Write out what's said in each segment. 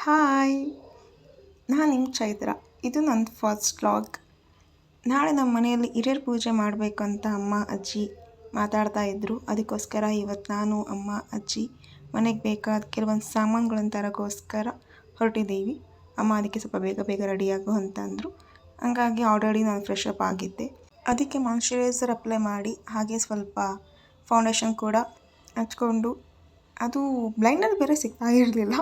Hi, ನಾನು ನಿಮ್ಮ ಚೈತ್ರ. ಇದು ನನ್ನ ಫಸ್ಟ್ ವ್ಲಾಗ್. ನಾಳೆ ನಮ್ಮ ಮನೆಯಲ್ಲಿ ಹಿರಿಯರ ಪೂಜೆ ಮಾಡಬೇಕು ಅಂತ ಅಮ್ಮ ಅಜ್ಜಿ ಮಾತಾಡ್ತಾ ಇದ್ದರು. ಅದಕ್ಕೋಸ್ಕರ ಇವತ್ತು ನಾನು ಅಮ್ಮ ಅಜ್ಜಿ ಮನೆಗೆ ಬೇಕಾದ ಕೆಲವೊಂದು ಸಾಮಾನುಗಳನ್ನು ತರೋಕ್ಕೋಸ್ಕರ ಹೊರಟಿದ್ದೀವಿ. ಅಮ್ಮ ಅದಕ್ಕೆ ಸ್ವಲ್ಪ ಬೇಗ ಬೇಗ ರೆಡಿಯಾಗು ಅಂತಂದರು. ಹಂಗಾಗಿ ಆಲ್ರೆಡಿ ನಾನು ಫ್ರೆಶ್ ಅಪ್ ಆಗಿದ್ದೆ. ಅದಕ್ಕೆ ಮಾಯ್ಶ್ಚರೈಸರ್ ಅಪ್ಲೈ ಮಾಡಿ ಹಾಗೆ ಸ್ವಲ್ಪ ಫೌಂಡೇಶನ್ ಕೂಡ ಹಚ್ಕೊಂಡು, ಅದು ಬ್ಲೈಂಡರ್ ಬೇರೆ ಸಿಗ್ತಾ ಇರಲಿಲ್ಲ.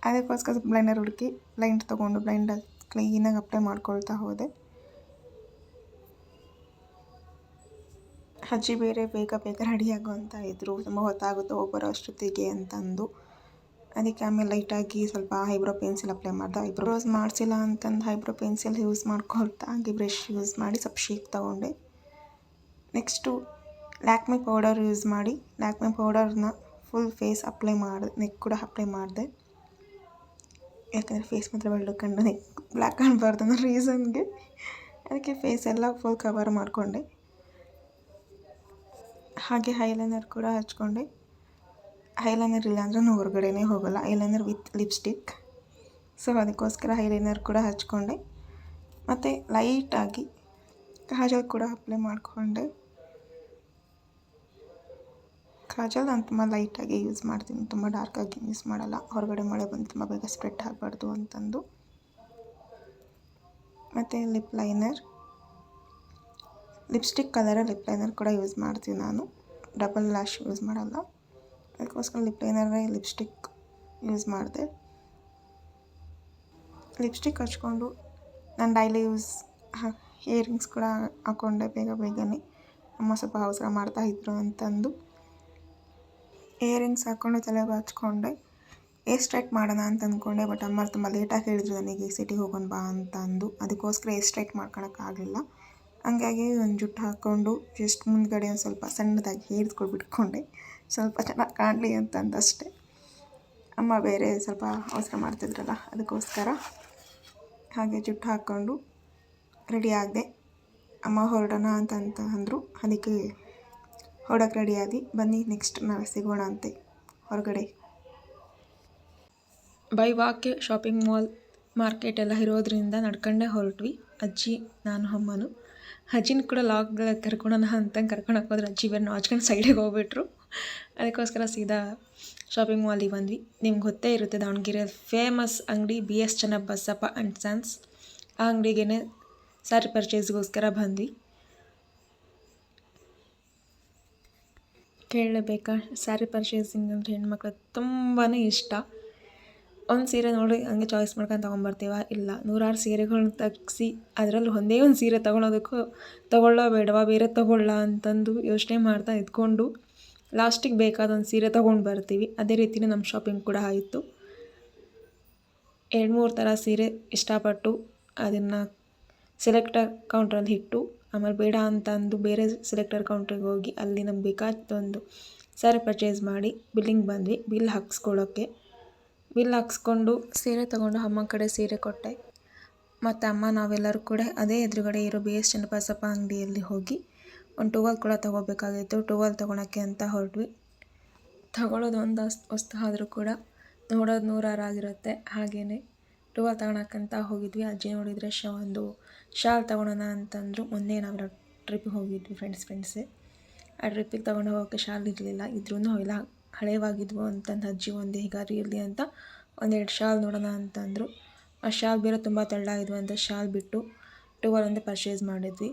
ಅದಕ್ಕೋಸ್ಕರ ಬ್ಲೈಂಡರ್ ಹುಡುಕಿ ಬ್ಲೈಂಡ್ ತೊಗೊಂಡು ಬ್ಲೈಂಡರ್ ಕ್ಲೀನಾಗಿ ಅಪ್ಲೈ ಮಾಡ್ಕೊಳ್ತಾ ಹೋದೆ. ಅಜ್ಜಿ ಬೇರೆ ಬೇಗ ಬೇಗ ರೆಡಿಯಾಗು ಅಂತ ಇದ್ದರು, ತುಂಬ ಹೊತ್ತಾಗುತ್ತೆ ಹೋಗ್ಬರೋ ಅಷ್ಟೊತ್ತಿಗೆ ಅಂತಂದು. ಅದಕ್ಕೆ ಆಮೇಲೆ ಲೈಟಾಗಿ ಸ್ವಲ್ಪ ಐಬ್ರೋ ಪೆನ್ಸಿಲ್ ಅಪ್ಲೈ ಮಾಡಿದೆ. ಐಬ್ರೋಸ್ ಮಾಡಿಸಿಲ್ಲ ಅಂತಂದು ಐಬ್ರೋ ಪೆನ್ಸಿಲ್ ಯೂಸ್ ಮಾಡ್ಕೊಳ್ತಾ ಹಾಗೆ ಬ್ರಷ್ ಯೂಸ್ ಮಾಡಿ ಸ್ವಲ್ಪ ಶೇಕ್ ತೊಗೊಂಡೆ. ನೆಕ್ಸ್ಟು ಲ್ಯಾಕ್ಮೆ ಪೌಡರ್ ಯೂಸ್ ಮಾಡಿ ಲ್ಯಾಕ್ಮೆ ಪೌಡರ್ನ ಫುಲ್ ಫೇಸ್ ಅಪ್ಲೈ ಮಾಡಿದೆ, ನೆಕ್ ಕೂಡ ಅಪ್ಲೈ ಮಾಡಿದೆ. ಯಾಕಂದರೆ ಫೇಸ್ ಮಾತ್ರ ಬೆಳ್ಳಗೆ ಕಂಡು ನೆಕ್ ಬ್ಲ್ಯಾಕ್ ಕಾಣಬಾರ್ದು ಅನ್ನೋ ರೀಸನ್ಗೆ ಅದಕ್ಕೆ ಫೇಸ್ ಎಲ್ಲ ಫುಲ್ ಕವರ್ ಮಾಡಿಕೊಂಡೆ. ಹಾಗೆ ಐಲೈನರ್ ಕೂಡ ಹಚ್ಕೊಂಡೆ. ಐಲೈನರ್ ಇಲ್ಲಾಂದ್ರೆ ನಾನು ಹೊರಗಡೆನೇ ಹೋಗೋಲ್ಲ, ಐಲೈನರ್ ವಿತ್ ಲಿಪ್ಸ್ಟಿಕ್. ಸೊ ಅದಕ್ಕೋಸ್ಕರ ಐಲೈನರ್ ಕೂಡ ಹಚ್ಕೊಂಡೆ. ಮತ್ತು ಲೈಟಾಗಿ ಕಾಜಲ್ ಕೂಡ ಅಪ್ಲೈ ಮಾಡಿಕೊಂಡೆ. ಕಾಜಲ್ ನಾನು ತುಂಬ ಲೈಟಾಗಿ ಯೂಸ್ ಮಾಡ್ತೀನಿ, ತುಂಬ ಡಾರ್ಕಾಗಿ ಯೂಸ್ ಮಾಡಲ್ಲ. ಹೊರಗಡೆ ಮಳೆ ಬಂದು ತುಂಬ ಬೇಗ ಸ್ಪ್ರೆಡ್ ಆಗಬಾರ್ದು ಅಂತಂದು. ಮತ್ತು ಲಿಪ್ ಲೈನರ್, ಲಿಪ್ಸ್ಟಿಕ್ ಕಲರ ಲಿಪ್ ಲೈನರ್ ಕೂಡ ಯೂಸ್ ಮಾಡ್ತೀನಿ ನಾನು, ಡಬಲ್ ಲ್ಯಾಶ್ ಯೂಸ್ ಮಾಡಲ್ಲ. ಅದಕ್ಕೋಸ್ಕರ ಲಿಪ್ ಲೈನರೇ ಲಿಪ್ಸ್ಟಿಕ್ ಯೂಸ್ ಮಾಡಿದೆ. ಲಿಪ್ಸ್ಟಿಕ್ ಹಚ್ಕೊಂಡು ನಾನು ಡೈಲಿ ಯೂಸ್ ಇಯರಿಂಗ್ಸ್ ಕೂಡ ಹಾಕ್ಕೊಂಡೆ ಬೇಗ ಬೇಗನೆ. ಅಮ್ಮ ಸ್ವಲ್ಪ ಅವಸರ ಮಾಡ್ತಾಯಿದ್ರು ಅಂತಂದು ಇಯರಿಂಗ್ಸ್ ಹಾಕ್ಕೊಂಡು ತಲೆಗೆ ಹಚ್ಕೊಂಡೆ. ಏರ್ ಸ್ಟ್ರೈಟ್ ಮಾಡೋಣ ಅಂತ ಅಂದ್ಕೊಂಡೆ, ಬಟ್ ಅಮ್ಮ ತುಂಬ ಲೇಟಾಗಿ ಹೇಳಿದ್ರು ನನಗೆ ಸಿಟಿಗೆ ಹೋಗೋಣ ಬಾ ಅಂತ ಅಂದು. ಅದಕ್ಕೋಸ್ಕರ ಏರ್ ಸ್ಟ್ರೈಟ್ ಮಾಡ್ಕೊಳಕ್ಕಾಗಲಿಲ್ಲ. ಹಂಗಾಗಿ ಒಂದು ಜುಟ್ಟು ಹಾಕ್ಕೊಂಡು ಜಸ್ಟ್ ಮುಂದ್ಗಡೆ ಒಂದು ಸ್ವಲ್ಪ ಸಣ್ಣದಾಗಿ ಬಿಟ್ಕೊಂಡೆ, ಸ್ವಲ್ಪ ಚೆನ್ನಾಗಿ ಕಾಣಲಿ ಅಂತಂದಷ್ಟೆ. ಅಮ್ಮ ಬೇರೆ ಸ್ವಲ್ಪ ಅವಸರ ಮಾಡ್ತಿದ್ರಲ್ಲ, ಅದಕ್ಕೋಸ್ಕರ ಹಾಗೆ ಜುಟ್ಟು ಹಾಕ್ಕೊಂಡು ರೆಡಿ ಆಗಿದೆ. ಅಮ್ಮ ಹೊರಡೋಣ ಅಂತ ಅಂದರು, ಅದಕ್ಕೆ ಹೊರಡಕ್ಕೆ ರೆಡಿ ಆಗಿ ಬನ್ನಿ ನೆಕ್ಸ್ಟ್ ನಾವು ಸಿಗೋಣ ಅಂತೆ ಹೊರಗಡೆ. ಬೈ ವಾಕ್ಗೆ ಶಾಪಿಂಗ್ ಮಾಲ್ ಮಾರ್ಕೆಟ್ ಎಲ್ಲ ಇರೋದ್ರಿಂದ ನಡ್ಕೊಂಡೇ ಹೊರಟ್ವಿ, ಅಜ್ಜಿ ನಾನು ಅಮ್ಮನು. ಅಜ್ಜಿನ ಕೂಡ ಲಾಗ್ಗಳ ಕರ್ಕೊಳೋಣ ಅಂತ ಕರ್ಕೊಳಕ್ಕೆ ಹೋದ್ರೆ ಅಜ್ಜಿ ಬೇರೆ ನಾಚ್ಕೊಂಡು ಸೈಡಿಗೆ ಹೋಗ್ಬಿಟ್ರು. ಅದಕ್ಕೋಸ್ಕರ ಸೀದಾ ಶಾಪಿಂಗ್ ಮಾಲಿಗೆ ಬಂದ್ವಿ. ನಿಮ್ಗೆ ಗೊತ್ತೇ ಇರುತ್ತೆ, ದಾವಣಗೆರೆಯಲ್ಲಿ ಫೇಮಸ್ ಅಂಗಡಿ BS ಚನ್ನಬಸಪ್ಪ ಆ್ಯಂಡ್ ಸನ್ಸ್. ಆ ಅಂಗಡಿಗೆ ಸ್ಯಾರಿ ಪರ್ಚೇಸ್ಗೋಸ್ಕರ ಬಂದ್ವಿ. ಕೇಳಬೇಕಾ, ಸ್ಯಾರಿ ಪರ್ಚೇಸಿಂಗ್ ಅಂದರೆ ಹೆಣ್ಮಕ್ಳಿಗೆ ತುಂಬಾ ಇಷ್ಟ. ಒಂದು ಸೀರೆ ನೋಡಿ ಹಂಗೆ ಚಾಯ್ಸ್ ಮಾಡ್ಕೊಂಡು ತೊಗೊಂಬರ್ತೀವ, ಇಲ್ಲ 100 ಸೀರೆಗಳನ್ನ ತೆಗ್ಸಿ ಅದರಲ್ಲಿ ಒಂದೇ ಒಂದು ಸೀರೆ ತೊಗೊಳ್ಳೋ ಬೇಡವಾ, ಬೇರೆ ತೊಗೊಳ್ಳ ಅಂತಂದು ಯೋಚನೆ ಮಾಡ್ತಾ ಇದ್ಕೊಂಡು ಲಾಸ್ಟಿಗೆ ಬೇಕಾದ ಒಂದು ಸೀರೆ ತೊಗೊಂಡು ಬರ್ತೀವಿ. ಅದೇ ರೀತಿಯೇ ನಮ್ಮ ಶಾಪಿಂಗ್ ಕೂಡ ಆಯಿತು. 2-3 ಥರ ಸೀರೆ ಇಷ್ಟಪಟ್ಟು ಅದನ್ನು ಸೆಲೆಕ್ಟರ್ ಕೌಂಟ್ರಲ್ಲಿ ಇಟ್ಟು, ಆಮೇಲೆ ಬೇಡ ಅಂತಂದು ಬೇರೆ ಸೆಲೆಕ್ಟರ್ ಕೌಂಟ್ರಿಗೆ ಹೋಗಿ ಅಲ್ಲಿ ನಮ್ಗೆ ಬೇಕಾದೊಂದು ಸ್ಯಾರಿ ಪರ್ಚೇಸ್ ಮಾಡಿ ಬಿಲ್ಲಿಂಗ್ ಬಂದ್ವಿ. ಬಿಲ್ ಹಾಕ್ಸ್ಕೊಂಡು ಸೀರೆ ತೊಗೊಂಡು ಅಮ್ಮ ಕಡೆ ಸೀರೆ ಕೊಟ್ಟೆ. ಮತ್ತು ಅಮ್ಮ ನಾವೆಲ್ಲರೂ ಕೂಡ ಅದೇ ಎದುರುಗಡೆ ಇರೋ BS ಚನ್ನಬಸಪ್ಪ ಅಂಗಡಿಯಲ್ಲಿ ಹೋಗಿ ಒಂದು ಟವಲ್ ಕೂಡ ತೊಗೋಬೇಕಾಗಿತ್ತು. ಟವಲ್ ತೊಗೊಳಕ್ಕೆ ಅಂತ ಹೊರಟ್ವಿ. ತೊಗೊಳ್ಳೋದು ಒಂದು ವಸ್ತು ಆದರೂ ಕೂಡ ನೋಡೋದು 100 ಆಗಿರುತ್ತೆ. ಹಾಗೆಯೇ ಟವಲ್ ತೊಗೊಳಕ್ಕಂತ ಹೋಗಿದ್ವಿ. ಅಜ್ಜಿ ನೋಡಿದರೆ ಒಂದು ಶಾಲ್ ತೊಗೊಳೋಣ ಅಂತಂದರು. ಮೊನ್ನೆ ನಾವು ಟ್ರಿಪ್ಪಿಗೆ ಹೋಗಿದ್ವಿ ಫ್ರೆಂಡ್ಸೇ. ಆ ಟ್ರಿಪ್ಪಿಗೆ ತೊಗೊಂಡು ಹೋಗೋಕ್ಕೆ ಶಾಲ್ ಇರಲಿಲ್ಲ, ಇದ್ರೂ ಅವೆಲ್ಲ ಹಳೇವಾಗಿದ್ವು ಅಂತಂದು ಅಜ್ಜಿ ಒಂದೇ ಹೀಗಾರಿ ಇರಲಿ ಅಂತ 1-2 ಶಾಲ್ ನೋಡೋಣ ಅಂತಂದರು. ಆ ಶಾಲ್ ಬೇರೆ ತುಂಬ ತೆಳ್ಳಗಿದ್ವು ಅಂತ ಶಾಲ್ ಬಿಟ್ಟು ಟವಲ್ ಒಂದೇ ಪರ್ಚೇಸ್ ಮಾಡಿದ್ವಿ.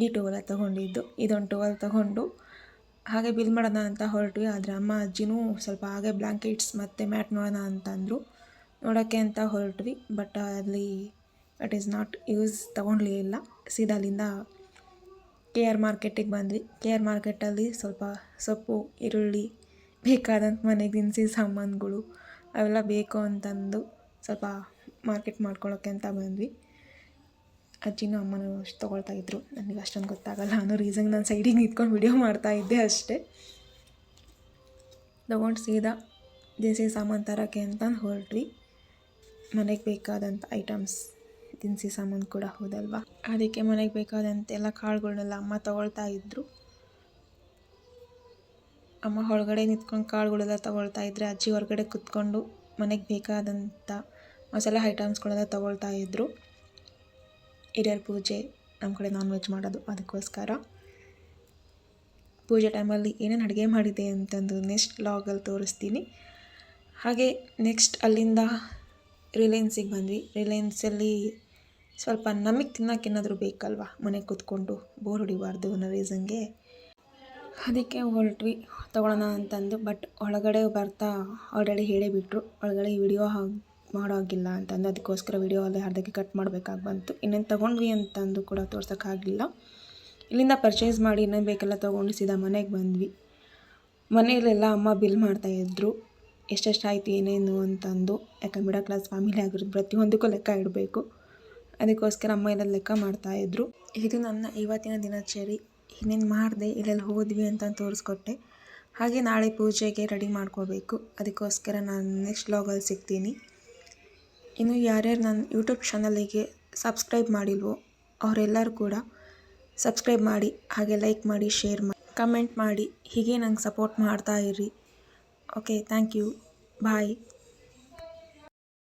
ಈ ಟವಲ ತೊಗೊಂಡಿದ್ದು, ಇದೊಂದು ಟವಲ್ ತೊಗೊಂಡು ಹಾಗೆ ಬಿಲ್ ಮಾಡೋಣ ಅಂತ ಹೊರಟ್ವಿ. ಆದರೆ ಅಮ್ಮ ಅಜ್ಜಿನೂ ಸ್ವಲ್ಪ ಹಾಗೆ ಬ್ಲ್ಯಾಂಕೆಟ್ಸ್ ಮತ್ತು ಮ್ಯಾಟ್ ನೋಡೋಣ ಅಂತಂದರು. ನೋಡೋಕ್ಕೆ ಅಂತ ಹೊರಟ್ವಿ, ಬಟ್ ಅಲ್ಲಿ ಇಟ್ ಈಸ್ ನಾಟ್ ಯೂಸ್ ತೊಗೊಳ್ಲಿಲ್ಲ. ಸೀದಾ ಅಲ್ಲಿಂದ KR ಮಾರ್ಕೆಟಿಗೆ ಬಂದ್ವಿ. KR ಮಾರ್ಕೆಟಲ್ಲಿ ಸ್ವಲ್ಪ ಸೊಪ್ಪು, ಈರುಳ್ಳಿ, ಬೇಕಾದಂಥ ಮನೆಗೆ ದಿನಸಿ ಸಾಮಾನುಗಳು ಅವೆಲ್ಲ ಬೇಕು ಅಂತಂದು ಸ್ವಲ್ಪ ಮಾರ್ಕೆಟ್ ಮಾಡ್ಕೊಳ್ಳೋಕ್ಕೆ ಅಂತ ಬಂದ್ವಿ. ಅಜ್ಜಿನೂ ಅಮ್ಮನೂ ಅಷ್ಟು ತೊಗೊಳ್ತಾಯಿದ್ರು, ನನಗೆ ಅಷ್ಟೊಂದು ಗೊತ್ತಾಗಲ್ಲ ಅನ್ನೋ ರೀಸನ್ಗೆ ನಾನು ಸೈಡಿಗೆ ನಿಂತ್ಕೊಂಡು ವಿಡಿಯೋ ಮಾಡ್ತಾಯಿದ್ದೆ ಅಷ್ಟೇ. ತೊಗೊಂಡು ಸೀದಾ ದಿನಸಿ ಸಾಮಾನು ತರೋಕ್ಕೆ ಅಂತ ಹೊರಟ್ವಿ. ಮನೆಗೆ ಬೇಕಾದಂಥ ಐಟಮ್ಸ್, ದಿನಸಿ ಸಾಮಾನು ಕೂಡ ಹೌದಲ್ವಾ, ಅದಕ್ಕೆ ಮನೆಗೆ ಬೇಕಾದಂಥ ಎಲ್ಲ ಕಾಳುಗಳನ್ನೆಲ್ಲ ಅಮ್ಮ ತೊಗೊಳ್ತಾ ಇದ್ದರು. ಅಮ್ಮ ಹೊರಗಡೆ ನಿಂತ್ಕೊಂಡು ಕಾಳುಗಳೆಲ್ಲ ತೊಗೊಳ್ತಾ ಇದ್ದರೆ ಅಜ್ಜಿ ಹೊರಗಡೆ ಕುತ್ಕೊಂಡು ಮನೆಗೆ ಬೇಕಾದಂಥ ಮಸಾಲೆ ಐಟಮ್ಸ್ಗಳೆಲ್ಲ ತೊಗೊಳ್ತಾ ಇದ್ದರು. ಹಿರಿಯರ ಪೂಜೆ, ನಮ್ಮ ಕಡೆ ನಾನ್ ವೆಜ್ ಮಾಡೋದು, ಅದಕ್ಕೋಸ್ಕರ ಪೂಜೆ ಟೈಮಲ್ಲಿ ಏನೇನು ಅಡುಗೆ ಮಾಡಿದೆ ಅಂತಂದು ನೆಕ್ಸ್ಟ್ ವ್ಲಾಗಲ್ಲಿ ತೋರಿಸ್ತೀನಿ. ಹಾಗೆ ನೆಕ್ಸ್ಟ್ ಅಲ್ಲಿಂದ ರಿಲಯನ್ಸಿಗೆ ಬಂದ್ವಿ. ರಿಲಯನ್ಸಲ್ಲಿ ಸ್ವಲ್ಪ ನಮಗೆ ತಿನ್ನೋಕೆ ಏನಾದರೂ ಬೇಕಲ್ವ, ಮನೆಗೆ ಕೂತ್ಕೊಂಡು ಬೋರ್ ಹೊಡಿಬಾರ್ದು ಅನ್ನೋ ರೀಸನ್ಗೆ ಅದಕ್ಕೆ ಹೊರಟ್ವಿ ತೊಗೊಳ್ಳೋಣ ಅಂತಂದು. ಬಟ್ ಒಳಗಡೆ ಬರ್ತಾ ಆಲ್ರೆಡಿ ಹೇಳೇ ಬಿಟ್ಟರು, ಒಳಗಡೆ ವಿಡಿಯೋ ಮಾಡೋ ಹಾಗಿಲ್ಲ ಅಂತಂದು. ಅದಕ್ಕೋಸ್ಕರ ವಿಡಿಯೋ ಅಲ್ಲೇ ಅರ್ಧಕ್ಕೆ ಕಟ್ ಮಾಡಬೇಕಾಗಿ ಬಂತು. ಇನ್ನೇನು ತೊಗೊಂಡ್ವಿ ಅಂತಂದು ಕೂಡ ತೋರ್ಸೋಕ್ಕಾಗಲಿಲ್ಲ. ಇಲ್ಲಿಂದ ಪರ್ಚೇಸ್ ಮಾಡಿ ಇನ್ನೇನು ಬೇಕೆಲ್ಲ ತೊಗೊಂಡು ಸೀದಾ ಮನೆಗೆ ಬಂದ್ವಿ. ಮನೆಯಲ್ಲೆಲ್ಲ ಅಮ್ಮ ಬಿಲ್ ಮಾಡ್ತಾಯಿದ್ರು, ಎಷ್ಟೆಷ್ಟಾಯಿತು ಏನೇನು ಅಂತಂದು. ಯಾಕಂದ್ರೆ ಮಿಡಲ್ ಕ್ಲಾಸ್ ಫ್ಯಾಮಿಲಿ ಆಗಿರೋದು ಪ್ರತಿಯೊಂದಕ್ಕೂ ಲೆಕ್ಕ ಇಡಬೇಕು. ಅದಕ್ಕೋಸ್ಕರ ಅಮ್ಮ ಎಲ್ಲ ಲೆಕ್ಕ ಮಾಡ್ತಾಯಿದ್ರು. ಇದು ನನ್ನ ಇವತ್ತಿನ ದಿನಚರಿ. ಇನ್ನೇನು ಮಾಡಿದೆ, ಇಲ್ಲೆಲ್ಲ ಹೋದ್ವಿ ಅಂತ ತೋರಿಸ್ಕೊಟ್ಟೆ. ಹಾಗೆ ನಾಳೆ ಪೂಜೆಗೆ ರೆಡಿ ಮಾಡ್ಕೋಬೇಕು. ಅದಕ್ಕೋಸ್ಕರ ನಾನು ನೆಕ್ಸ್ಟ್ ವ್ಲಾಗಲ್ಲಿ ಸಿಗ್ತೀನಿ. ಇನ್ನು ಯಾರ್ಯಾರು ನನ್ನ ಯೂಟ್ಯೂಬ್ ಚಾನಲಿಗೆ ಸಬ್ಸ್ಕ್ರೈಬ್ ಮಾಡಿಲ್ವೋ ಅವರೆಲ್ಲರೂ ಕೂಡ ಸಬ್ಸ್ಕ್ರೈಬ್ ಮಾಡಿ, ಹಾಗೆ ಲೈಕ್ ಮಾಡಿ, ಶೇರ್ ಮಾಡಿ, ಕಮೆಂಟ್ ಮಾಡಿ. ಹೀಗೆ ನಂಗೆ ಸಪೋರ್ಟ್ ಮಾಡ್ತಾ ಇರ್ರಿ. Okay, thank you, bye.